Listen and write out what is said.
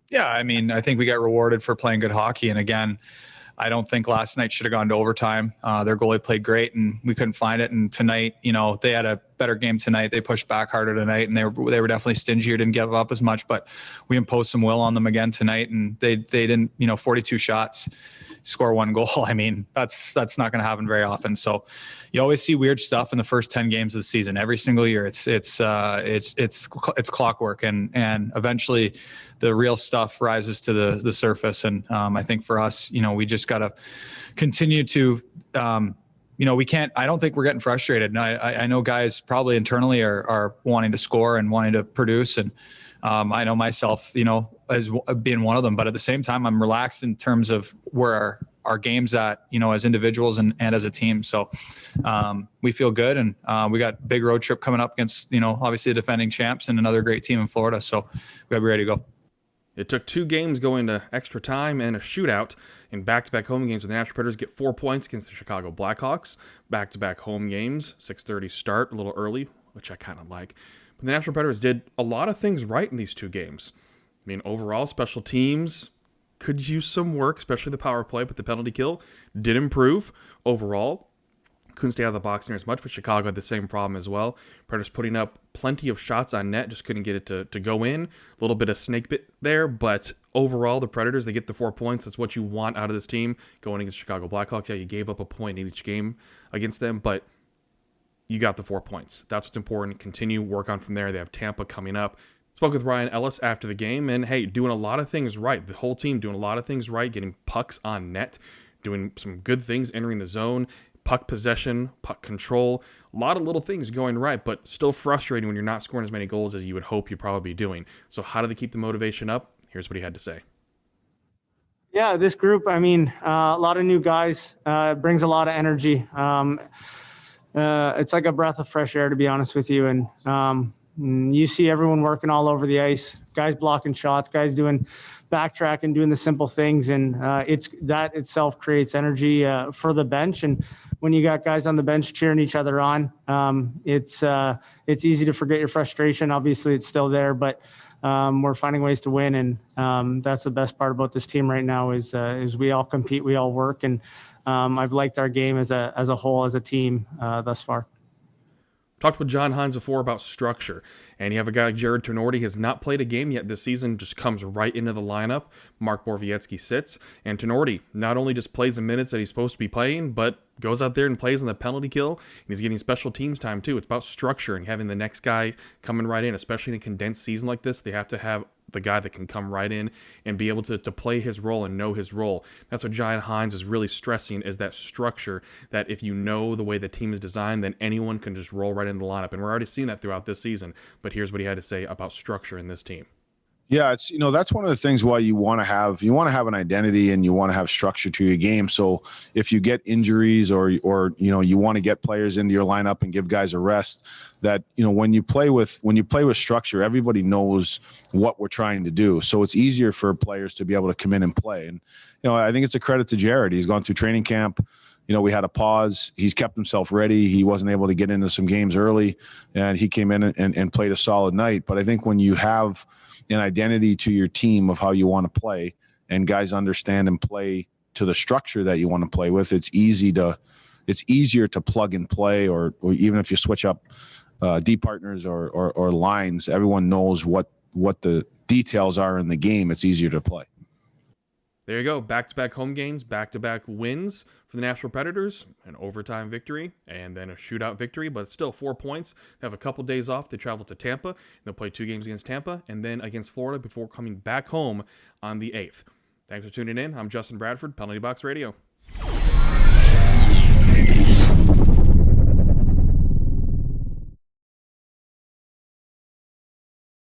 Yeah, I mean, I think we got rewarded for playing good hockey. And again, I don't think last night should have gone to overtime. Their goalie played great, and we couldn't find it. And tonight, they had a better game tonight. They pushed back harder tonight, and they were definitely stingier, didn't give up as much. But we imposed some will on them again tonight, and they didn't. 42 shots, score one goal. I mean, that's not going to happen very often. So you always see weird stuff in the first 10 games of the season. Every single year, it's clockwork, and eventually the real stuff rises to the surface. And I think for us, we just got to continue to, we can't, I don't think we're getting frustrated. And I know guys probably internally are wanting to score and wanting to produce. And I know myself, as being one of them, but at the same time, I'm relaxed in terms of where our game's at, as individuals and as a team. So we feel good. And we got a big road trip coming up against, obviously the defending champs and another great team in Florida. So we gotta be ready to go. It took 2 games going to extra time and a shootout in back-to-back home games with the Nashville Predators get 4 points against the Chicago Blackhawks. Back-to-back home games, 6:30 start, a little early, which I kind of like. But the Nashville Predators did a lot of things right in these 2 games. I mean, overall, special teams could use some work, especially the power play, but the penalty kill did improve overall. Couldn't stay out of the box near as much, but Chicago had the same problem as well. Predators putting up plenty of shots on net, just couldn't get it to go in. A little bit of snake bit there, but overall, the Predators, they get the 4 points. That's what you want out of this team going against Chicago Blackhawks. Yeah, you gave up a point in each game against them, but you got the 4 points. That's what's important. Continue, work on from there. They have Tampa coming up. Spoke with Ryan Ellis after the game, and hey, doing a lot of things right. The whole team doing a lot of things right, getting pucks on net, doing some good things, entering the zone, puck possession, puck control, a lot of little things going right, but still frustrating when you're not scoring as many goals as you would hope you'd probably be doing. So how do they keep the motivation up? Here's what he had to say. Yeah, this group, I mean, a lot of new guys, brings a lot of energy. It's like a breath of fresh air, to be honest with you. And you see everyone working all over the ice, guys blocking shots, guys doing backtrack and doing the simple things. And that itself creates energy for the bench. And when you got guys on the bench cheering each other on, it's easy to forget your frustration. Obviously, it's still there, but we're finding ways to win. And that's the best part about this team right now is we all compete, we all work. And I've liked our game as a whole, as a team thus far. Talked with John Hynes before about structure, and you have a guy like Jared Tenorti has not played a game yet this season, just comes right into the lineup. Mark Borowiecki sits, and Tenorti not only just plays the minutes that he's supposed to be playing, but goes out there and plays on the penalty kill, and he's getting special teams time too. It's about structure and having the next guy coming right in, especially in a condensed season like this. They have to have the guy that can come right in and be able to play his role and know his role. That's what John Hynes is really stressing, is that structure, that if you know the way the team is designed, then anyone can just roll right into the lineup. And we're already seeing that throughout this season. But here's what he had to say about structure in this team. Yeah, it's that's one of the things why you want to have an identity and you want to have structure to your game. So if you get injuries or you want to get players into your lineup and give guys a rest, that when you play with structure, everybody knows what we're trying to do. So it's easier for players to be able to come in and play. And I think it's a credit to Jared. He's gone through training camp. We had a pause. He's kept himself ready. He wasn't able to get into some games early, and he came in and played a solid night. But I think when you have an identity to your team of how you want to play, and guys understand and play to the structure that you want to play with, it's easier to plug and play, or even if you switch up D partners or lines, everyone knows what the details are in the game. It's easier to play. There you go. Back-to-back home games, back-to-back wins for the Nashville Predators, an overtime victory, and then a shootout victory, but still 4 points. They have a couple days off. They travel to Tampa. They'll play 2 games against Tampa and then against Florida before coming back home on the 8th. Thanks for tuning in. I'm Justin Bradford, Penalty Box Radio.